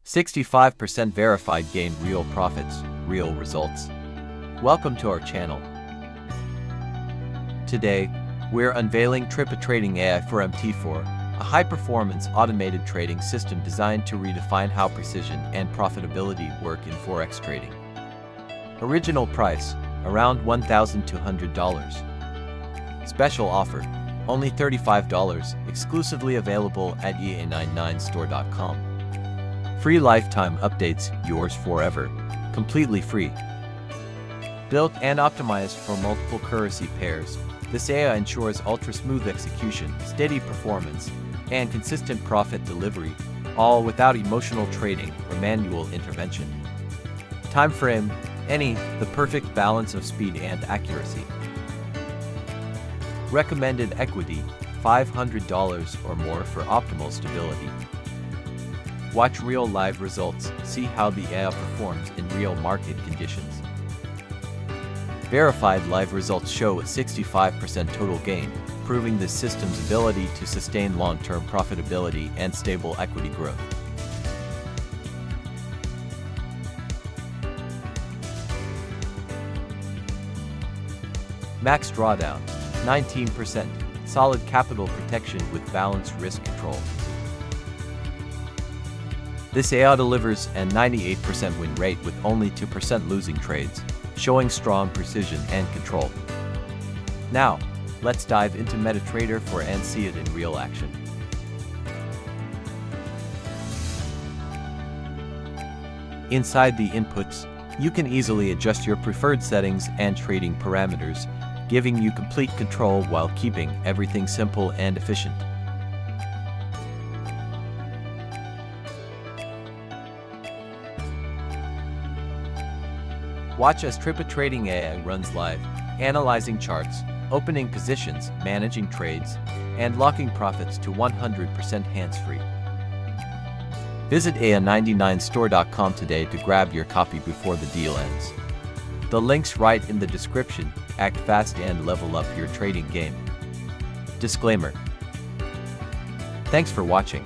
65% verified gain, real profits, real results. Welcome to our channel. Today, we're unveiling TrippaTrading AI for MT4, a high-performance automated trading system designed to redefine how precision and profitability work in Forex trading. Original price, around $1,200. Special offer, only $35, exclusively available at ea99store.com. Free lifetime updates, yours forever, completely free. Built and optimized for multiple currency pairs, this AI ensures ultra-smooth execution, steady performance, and consistent profit delivery, all without emotional trading or manual intervention. Time frame, the perfect balance of speed and accuracy. Recommended equity, $500 or more for optimal stability. Watch real live results, see how the AI performs in real market conditions. Verified live results show a 65% total gain, proving the system's ability to sustain long-term profitability and stable equity growth. Max drawdown, 19%, solid capital protection with balanced risk control. This AI delivers a 98% win rate with only 2% losing trades, showing strong precision and control. Now, let's dive into MetaTrader 4 and see it in real action. Inside the inputs, you can easily adjust your preferred settings and trading parameters, giving you complete control while keeping everything simple and efficient. Watch as TrippaTrading AI runs live, analyzing charts, opening positions, managing trades, and locking profits to 100% hands-free. Visit ea99store.com today to grab your copy before the deal ends. The link's right in the description. Act fast and level up your trading game. Disclaimer. Thanks for watching.